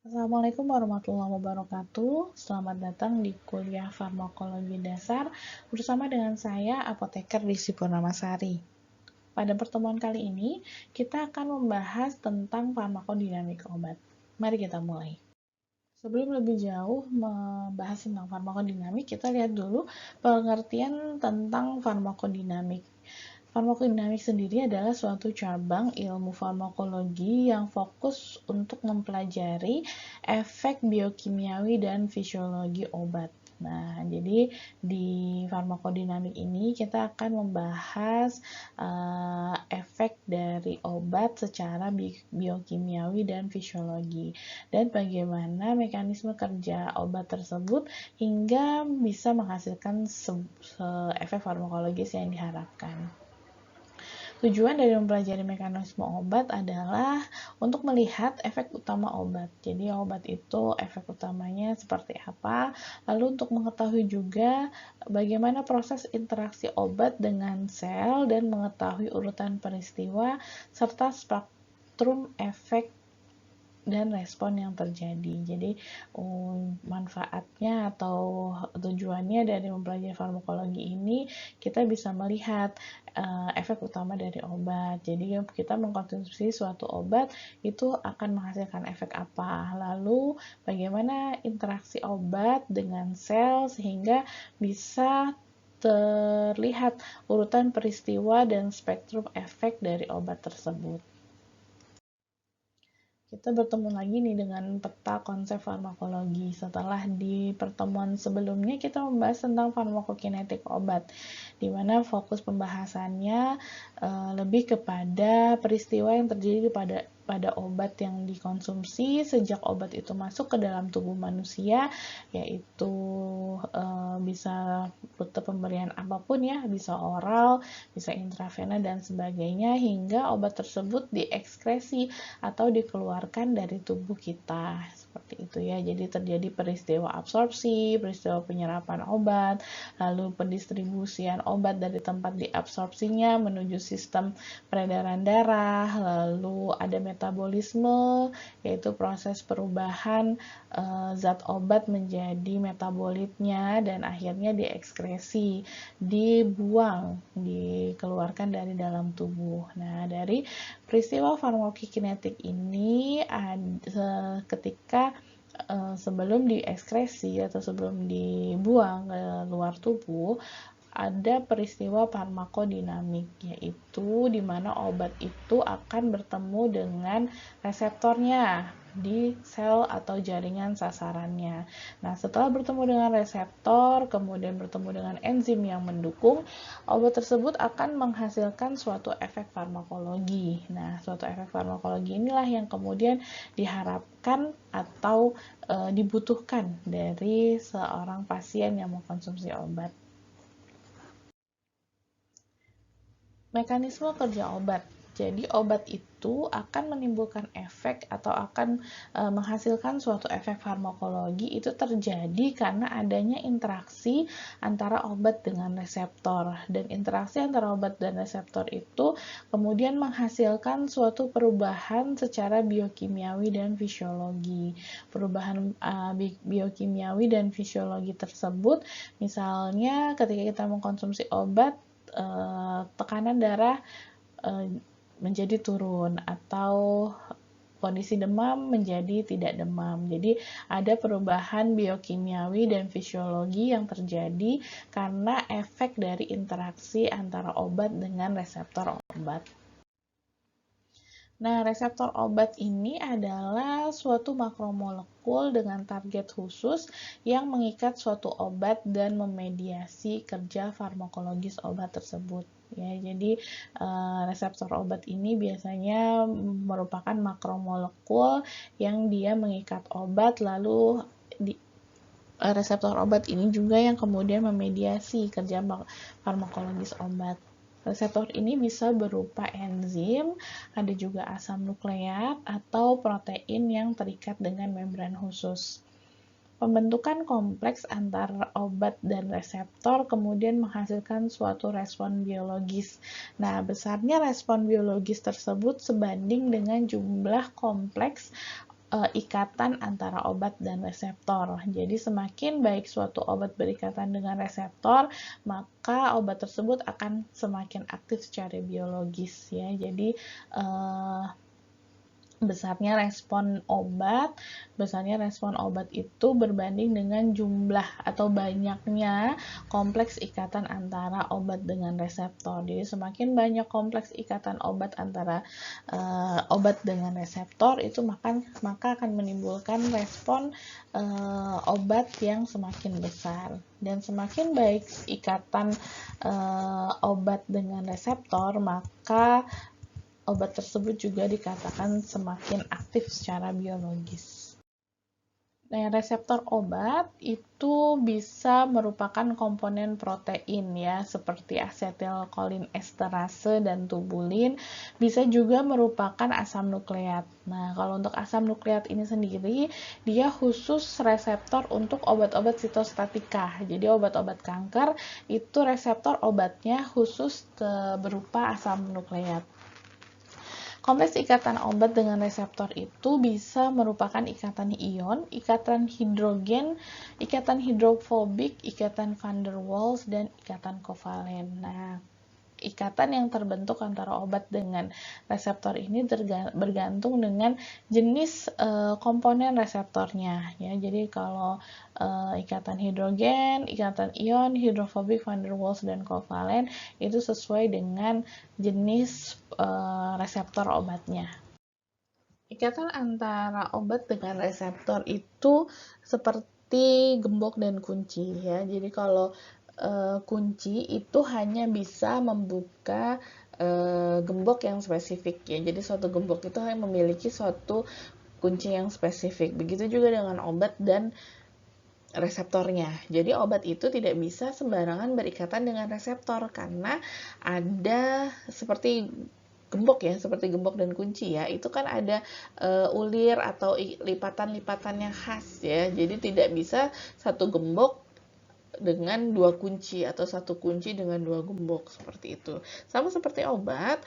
Assalamualaikum warahmatullahi wabarakatuh. Selamat datang di kuliah farmakologi dasar bersama dengan saya, Apoteker Disi Purnamasari. Pada pertemuan kali ini, kita akan membahas tentang farmakodinamik obat. Mari kita mulai. Sebelum lebih jauh membahas tentang farmakodinamik, kita lihat dulu pengertian tentang farmakodinamik. Farmakodinamik sendiri adalah suatu cabang ilmu farmakologi yang fokus untuk mempelajari efek biokimiawi dan fisiologi obat. Nah, jadi di farmakodinamik ini kita akan membahas efek dari obat secara biokimiawi dan fisiologi dan bagaimana mekanisme kerja obat tersebut hingga bisa menghasilkan efek farmakologis yang diharapkan. Tujuan dari mempelajari mekanisme obat adalah untuk melihat efek utama obat. Jadi obat itu efek utamanya seperti apa, lalu untuk mengetahui juga bagaimana proses interaksi obat dengan sel dan mengetahui urutan peristiwa serta spektrum efek dan respon yang terjadi. Jadi manfaatnya atau tujuannya dari mempelajari farmakologi ini kita bisa melihat efek utama dari obat. Jadi kita mengkonsumsi suatu obat itu akan menghasilkan efek apa. Lalu bagaimana interaksi obat dengan sel sehingga bisa terlihat urutan peristiwa dan spektrum efek dari obat tersebut. Kita bertemu lagi nih dengan peta konsep farmakologi. Setelah di pertemuan sebelumnya kita membahas tentang farmakokinetik obat, di mana fokus pembahasannya lebih kepada peristiwa yang terjadi pada obat yang dikonsumsi sejak obat itu masuk ke dalam tubuh manusia, yaitu bisa rute pemberian apapun ya, bisa oral, bisa intravena dan sebagainya, hingga obat tersebut diekskresi atau dikeluarkan dari tubuh kita, seperti itu ya. Jadi terjadi peristiwa absorpsi, peristiwa penyerapan obat, lalu pendistribusian obat dari tempat diabsorpsinya menuju sistem peredaran darah, lalu ada metabolisme, yaitu proses perubahan zat obat menjadi metabolitnya dan akhirnya diekskresi, dibuang, dikeluarkan dari dalam tubuh. Nah, dari peristiwa farmakokinetik ini ketika sebelum diekskresi atau sebelum dibuang ke luar tubuh ada peristiwa farmakodinamik, yaitu di mana obat itu akan bertemu dengan reseptornya di sel atau jaringan sasarannya. Nah, setelah bertemu dengan reseptor, kemudian bertemu dengan enzim yang mendukung, obat tersebut akan menghasilkan suatu efek farmakologi. Nah, suatu efek farmakologi inilah yang kemudian diharapkan atau dibutuhkan dari seorang pasien yang mengkonsumsi obat. Mekanisme kerja obat. Jadi obat itu akan menimbulkan efek atau akan menghasilkan suatu efek farmakologi itu terjadi karena adanya interaksi antara obat dengan reseptor. Dan interaksi antara obat dan reseptor itu kemudian menghasilkan suatu perubahan secara biokimiawi dan fisiologi. Perubahan biokimiawi dan fisiologi tersebut misalnya ketika kita mengkonsumsi obat, tekanan darah menjadi turun atau kondisi demam menjadi tidak demam. Jadi ada perubahan biokimiawi dan fisiologi yang terjadi karena efek dari interaksi antara obat dengan reseptor obat. Nah, reseptor obat ini adalah suatu makromolekul dengan target khusus yang mengikat suatu obat dan memediasi kerja farmakologis obat tersebut. Ya, jadi reseptor obat ini biasanya merupakan makromolekul yang dia mengikat obat, lalu reseptor obat ini juga yang kemudian memediasi kerja farmakologis obat. Reseptor ini bisa berupa enzim, ada juga asam nukleat, atau protein yang terikat dengan membran khusus. Pembentukan kompleks antara obat dan reseptor kemudian menghasilkan suatu respon biologis. Nah, besarnya respon biologis tersebut sebanding dengan jumlah kompleks ikatan antara obat dan reseptor. Jadi semakin baik suatu obat berikatan dengan reseptor, maka obat tersebut akan semakin aktif secara biologis ya. Jadi besarnya respon obat itu berbanding dengan jumlah atau banyaknya kompleks ikatan antara obat dengan reseptor. Jadi semakin banyak kompleks ikatan obat antara obat dengan reseptor itu maka akan menimbulkan respon obat yang semakin besar. Dan semakin baik ikatan obat dengan reseptor, maka obat tersebut juga dikatakan semakin aktif secara biologis. Nah, reseptor obat itu bisa merupakan komponen protein ya, seperti asetilkolin esterase dan tubulin, bisa juga merupakan asam nukleat. Nah, kalau untuk asam nukleat ini sendiri, dia khusus reseptor untuk obat-obat sitostatika. Jadi obat-obat kanker itu reseptor obatnya khusus berupa asam nukleat. Kompleks ikatan obat dengan reseptor itu bisa merupakan ikatan ion, ikatan hidrogen, ikatan hidrofobik, ikatan van der Waals, dan ikatan kovalen. Nah, ikatan yang terbentuk antara obat dengan reseptor ini bergantung dengan jenis komponen reseptornya ya. Jadi kalau ikatan hidrogen, ikatan ion, hidrofobik, van der Waals, dan kovalen itu sesuai dengan jenis reseptor obatnya. Ikatan antara obat dengan reseptor itu seperti gembok dan kunci ya. Jadi kalau kunci itu hanya bisa membuka gembok yang spesifik ya. Jadi suatu gembok itu hanya memiliki suatu kunci yang spesifik. Begitu juga dengan obat dan reseptornya. Jadi obat itu tidak bisa sembarangan berikatan dengan reseptor karena ada seperti gembok ya, seperti gembok dan kunci ya, itu kan ada ulir atau lipatan-lipatan yang khas ya. Jadi tidak bisa satu gembok dengan dua kunci atau satu kunci dengan dua gembok seperti itu. Sama seperti obat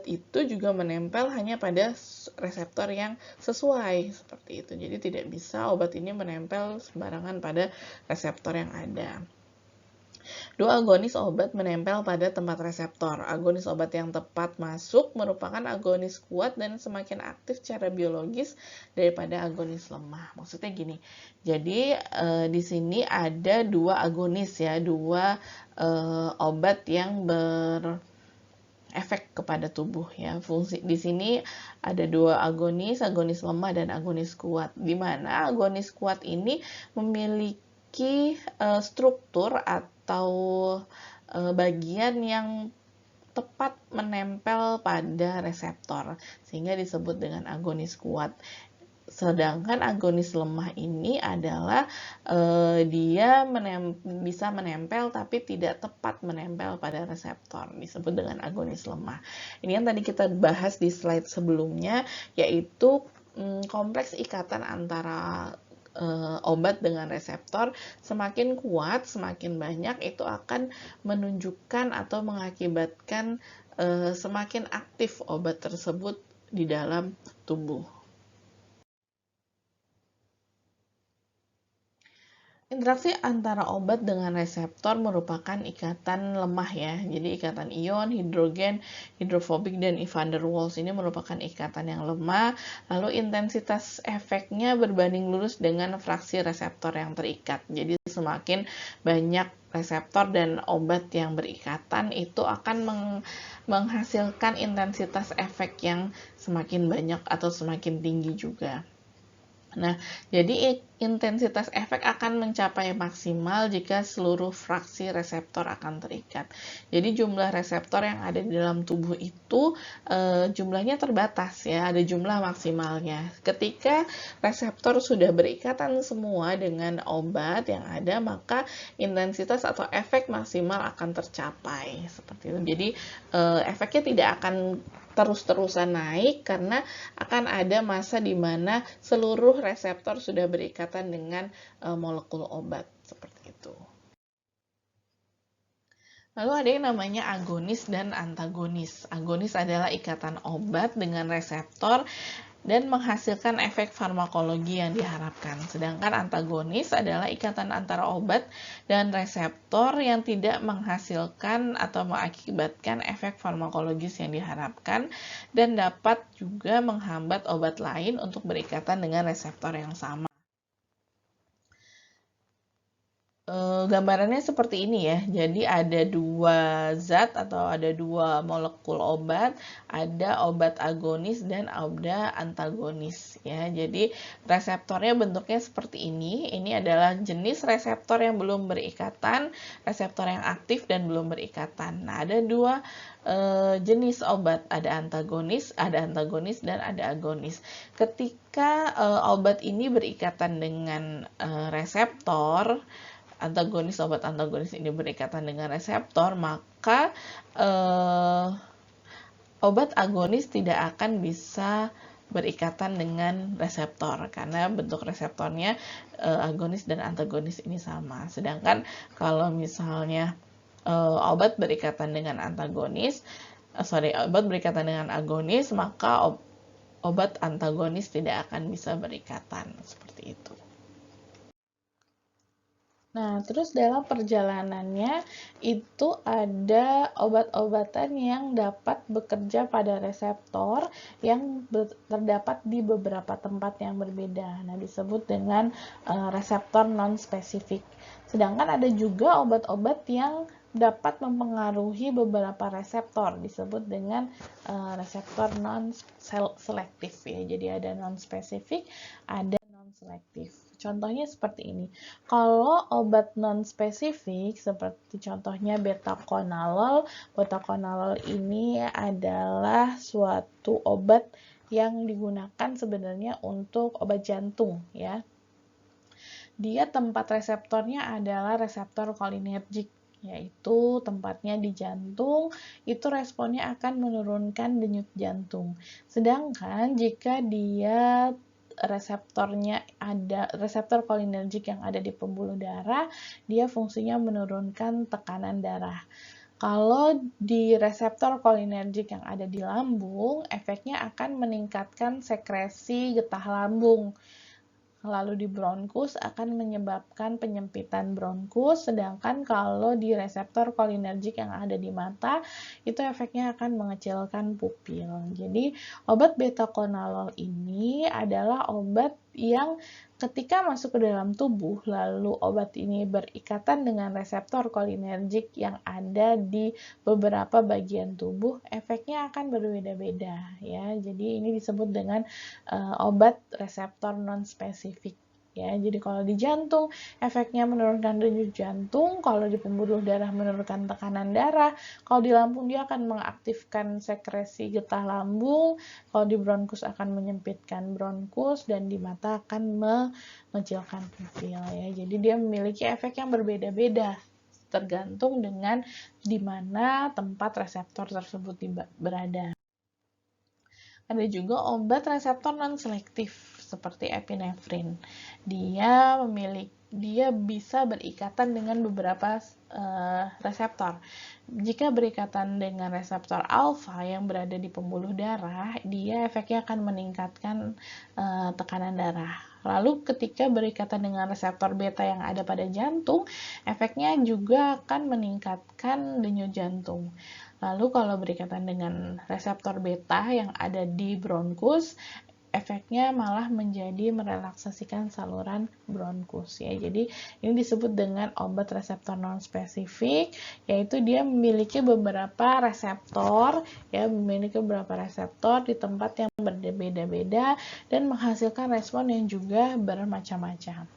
itu juga menempel hanya pada reseptor yang sesuai seperti itu. Jadi tidak bisa obat ini menempel sembarangan pada reseptor yang ada. Dua agonis obat menempel pada tempat reseptor. Agonis obat yang tepat masuk merupakan agonis kuat dan semakin aktif secara biologis daripada agonis lemah. Maksudnya gini, jadi di sini ada dua agonis ya, dua obat yang efek kepada tubuh ya. Fungsi di sini ada dua agonis lemah dan agonis kuat. Di mana agonis kuat ini memiliki struktur atau bagian yang tepat menempel pada reseptor sehingga disebut dengan agonis kuat. Sedangkan agonis lemah ini adalah dia bisa menempel tapi tidak tepat menempel pada reseptor, disebut dengan agonis lemah. Ini yang tadi kita bahas di slide sebelumnya, yaitu kompleks ikatan antara obat dengan reseptor semakin kuat, semakin banyak, itu akan menunjukkan atau mengakibatkan semakin aktif obat tersebut di dalam tubuh. Interaksi antara obat dengan reseptor merupakan ikatan lemah ya. Jadi ikatan ion, hidrogen, hidrofobik, dan van der Waals ini merupakan ikatan yang lemah. Lalu intensitas efeknya berbanding lurus dengan fraksi reseptor yang terikat. Jadi semakin banyak reseptor dan obat yang berikatan itu akan menghasilkan intensitas efek yang semakin banyak atau semakin tinggi juga. Nah, jadi intensitas efek akan mencapai maksimal jika seluruh fraksi reseptor akan terikat. Jadi jumlah reseptor yang ada di dalam tubuh itu jumlahnya terbatas ya, ada jumlah maksimalnya. Ketika reseptor sudah berikatan semua dengan obat yang ada, maka intensitas atau efek maksimal akan tercapai seperti itu. Jadi efeknya tidak akan terus-terusan naik karena akan ada masa di mana seluruh reseptor sudah berikatan dengan molekul obat seperti itu. Lalu ada yang namanya agonis dan antagonis. Agonis adalah ikatan obat dengan reseptor dan menghasilkan efek farmakologi yang diharapkan. Sedangkan antagonis adalah ikatan antara obat dan reseptor yang tidak menghasilkan atau mengakibatkan efek farmakologis yang diharapkan dan dapat juga menghambat obat lain untuk berikatan dengan reseptor yang sama. Gambarannya seperti ini ya. Jadi ada dua zat atau ada dua molekul obat, ada obat agonis dan ada antagonis ya. Jadi reseptornya bentuknya seperti ini. Ini adalah jenis reseptor yang belum berikatan, reseptor yang aktif dan belum berikatan. Nah, ada dua jenis obat, ada antagonis dan ada agonis. Ketika obat ini berikatan dengan reseptor, obat antagonis ini berikatan dengan reseptor, maka obat agonis tidak akan bisa berikatan dengan reseptor karena bentuk reseptornya agonis dan antagonis ini sama. Sedangkan kalau misalnya obat berikatan dengan agonis, maka obat antagonis tidak akan bisa berikatan seperti itu. Nah, terus dalam perjalanannya itu ada obat-obatan yang dapat bekerja pada reseptor yang terdapat di beberapa tempat yang berbeda. Nah, disebut dengan reseptor non-spesifik. Sedangkan ada juga obat-obat yang dapat mempengaruhi beberapa reseptor, disebut dengan reseptor non-selektif ya. Jadi ada non-spesifik, ada non-selektif. Contohnya seperti ini. Kalau obat non-spesifik, seperti contohnya betakonolol, betakonolol ini adalah suatu obat yang digunakan sebenarnya untuk obat jantung ya. Dia tempat reseptornya adalah reseptor kolinergik, yaitu tempatnya di jantung, itu responnya akan menurunkan denyut jantung. Sedangkan jika dia reseptor kolinergik yang ada di pembuluh darah, dia fungsinya menurunkan tekanan darah. Kalau di reseptor kolinergik yang ada di lambung, efeknya akan meningkatkan sekresi getah lambung. Lalu di bronkus akan menyebabkan penyempitan bronkus, sedangkan kalau di reseptor kolinergik yang ada di mata, itu efeknya akan mengecilkan pupil. Jadi, obat betakonolol ini adalah obat yang ketika masuk ke dalam tubuh, lalu obat ini berikatan dengan reseptor kolinergik yang ada di beberapa bagian tubuh, efeknya akan berbeda-beda ya. Jadi ini disebut dengan obat reseptor non-spesifik. Ya, jadi kalau di jantung efeknya menurunkan denyut jantung, kalau di pembuluh darah menurunkan tekanan darah, kalau di lambung dia akan mengaktifkan sekresi getah lambung, kalau di bronkus akan menyempitkan bronkus, dan di mata akan mengecilkan pupil ya. Jadi dia memiliki efek yang berbeda-beda tergantung dengan di mana tempat reseptor tersebut berada. Ada juga obat reseptor non-selektif seperti epinefrin. Dia bisa berikatan dengan beberapa reseptor. Jika berikatan dengan reseptor alfa yang berada di pembuluh darah, dia efeknya akan meningkatkan tekanan darah. Lalu ketika berikatan dengan reseptor beta yang ada pada jantung, efeknya juga akan meningkatkan denyut jantung. Lalu kalau berikatan dengan reseptor beta yang ada di bronkus, efeknya malah menjadi merelaksasikan saluran bronkus ya. Jadi ini disebut dengan obat reseptor non-spesifik, yaitu dia memiliki beberapa reseptor di tempat yang berbeda-beda dan menghasilkan respon yang juga bermacam-macam.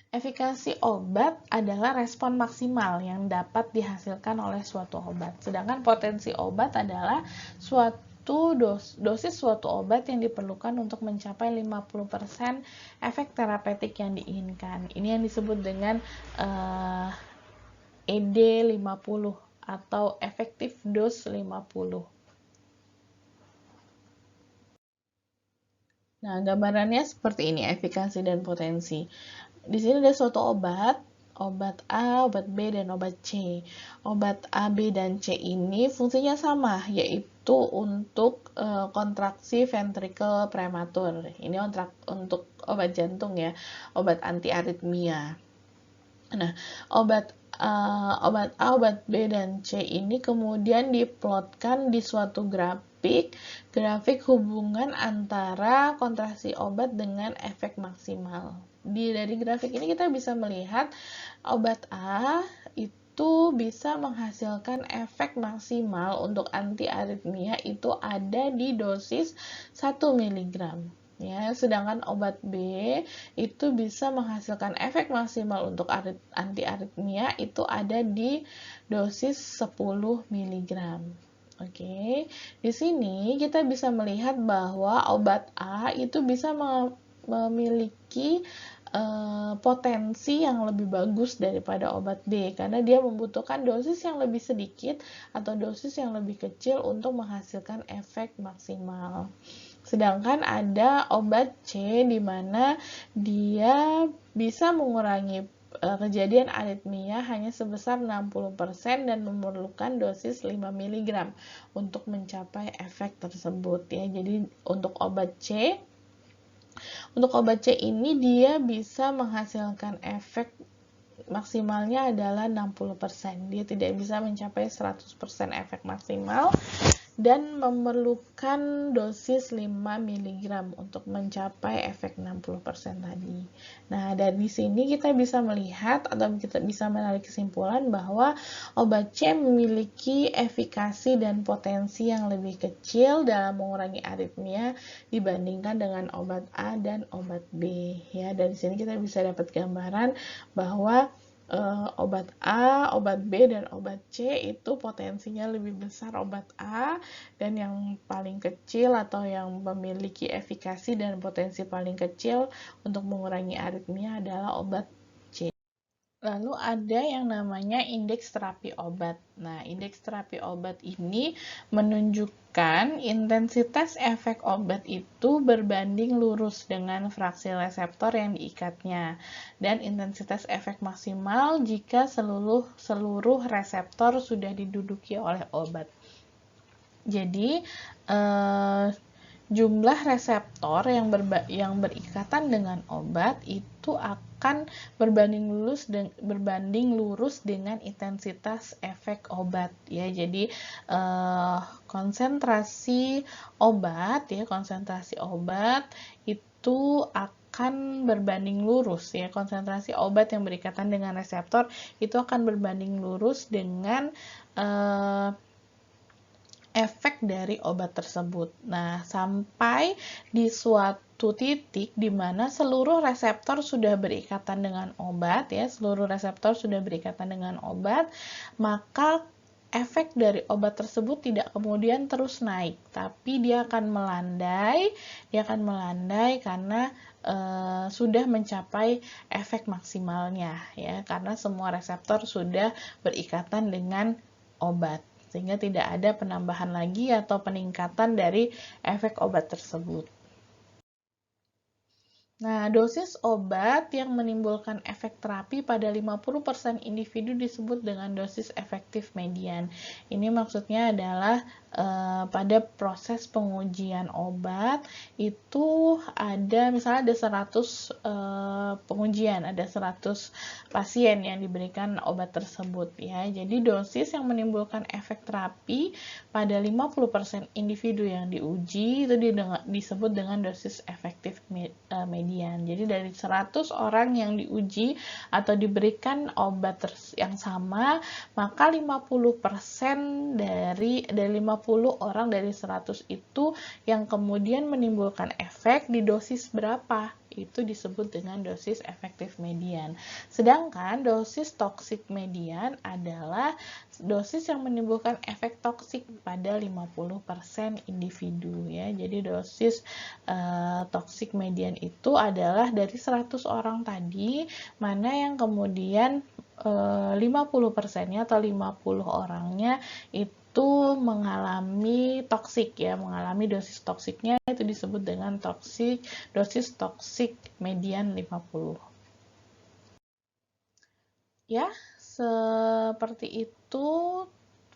Efikasi obat adalah respon maksimal yang dapat dihasilkan oleh suatu obat. Sedangkan potensi obat adalah dosis suatu obat yang diperlukan untuk mencapai 50% efek terapeutik yang diinginkan. Ini yang disebut dengan ED50 atau effective dose 50. Nah, gambarannya seperti ini, efikasi dan potensi. Di sini ada suatu obat obat A, obat B, dan obat C. Obat A, B, dan C ini fungsinya sama, yaitu untuk kontraksi ventrikel prematur. Ini untuk obat jantung ya, obat anti aritmia. Nah, obat A, obat B, dan C ini kemudian diplotkan di suatu grafik hubungan antara kontraksi obat dengan efek maksimal. Dari grafik ini kita bisa melihat obat A itu bisa menghasilkan efek maksimal untuk anti aritmia itu ada di dosis 1 mg. Ya, sedangkan obat B itu bisa menghasilkan efek maksimal untuk anti aritmia itu ada di dosis 10 mg. Oke, di sini kita bisa melihat bahwa obat A itu bisa memiliki potensi yang lebih bagus daripada obat B karena dia membutuhkan dosis yang lebih sedikit atau dosis yang lebih kecil untuk menghasilkan efek maksimal. Sedangkan ada obat C di mana dia bisa mengurangi kejadian aritmia hanya sebesar 60% dan memerlukan dosis 5 mg untuk mencapai efek tersebut ya. Jadi untuk obat C ini dia bisa menghasilkan efek maksimalnya adalah 60%. Dia tidak bisa mencapai 100% efek maksimal dan memerlukan dosis 5 mg untuk mencapai efek 60% tadi. Nah, dari sini kita bisa melihat atau kita bisa menarik kesimpulan bahwa obat C memiliki efikasi dan potensi yang lebih kecil dalam mengurangi aritmia dibandingkan dengan obat A dan obat B. Ya, dari sini kita bisa dapat gambaran bahwa obat A, obat B, dan obat C itu potensinya lebih besar obat A, dan yang paling kecil atau yang memiliki efikasi dan potensi paling kecil untuk mengurangi aritmia adalah obat C. Lalu ada yang namanya indeks terapi obat. Nah, indeks terapi obat ini menunjukkan intensitas efek obat itu berbanding lurus dengan fraksi reseptor yang diikatnya dan intensitas efek maksimal jika seluruh reseptor sudah diduduki oleh obat. Jadi, jumlah reseptor yang berikatan dengan obat itu akan berbanding lurus dengan intensitas efek obat ya. Jadi konsentrasi obat itu akan berbanding lurus ya. Konsentrasi obat yang berikatan dengan reseptor itu akan berbanding lurus dengan efek dari obat tersebut. Nah, sampai di suatu titik di mana seluruh reseptor sudah berikatan dengan obat ya, maka efek dari obat tersebut tidak kemudian terus naik, tapi dia akan melandai karena sudah mencapai efek maksimalnya ya, karena semua reseptor sudah berikatan dengan obat, sehingga tidak ada penambahan lagi atau peningkatan dari efek obat tersebut. Nah, dosis obat yang menimbulkan efek terapi pada 50% individu disebut dengan dosis efektif median. Ini maksudnya adalah pada proses pengujian obat itu misalnya ada 100 pengujian, ada 100 pasien yang diberikan obat tersebut ya. Jadi dosis yang menimbulkan efek terapi pada 50% individu yang diuji itu disebut dengan dosis efektif median. Jadi dari 100 orang yang diuji atau diberikan obat yang sama, maka 50% dari 50 orang dari 100 itu yang kemudian menimbulkan efek di dosis berapa? Itu disebut dengan dosis efektif median. Sedangkan dosis toksik median adalah dosis yang menimbulkan efek toksik pada 50% individu ya. Jadi dosis toksik median itu adalah dari 100 orang tadi, mana yang kemudian 50%-nya atau 50 orangnya itu mengalami toksik ya, mengalami dosis toksiknya itu disebut dengan dosis toksik median 50. Ya, seperti itu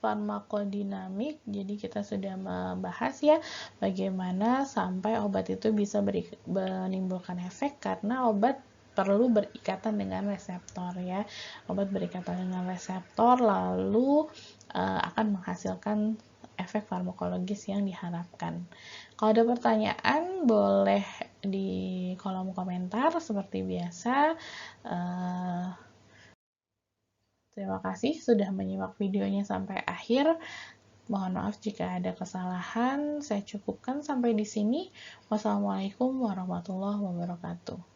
farmakodinamik. Jadi kita sudah membahas ya bagaimana sampai obat itu bisa menimbulkan efek karena obat perlu berikatan dengan reseptor ya. Obat berikatan dengan reseptor lalu akan menghasilkan efek farmakologis yang diharapkan. Kalau ada pertanyaan boleh di kolom komentar seperti biasa. Terima kasih sudah menyimak videonya sampai akhir. Mohon maaf jika ada kesalahan. Saya cukupkan sampai di sini. Wassalamualaikum warahmatullahi wabarakatuh.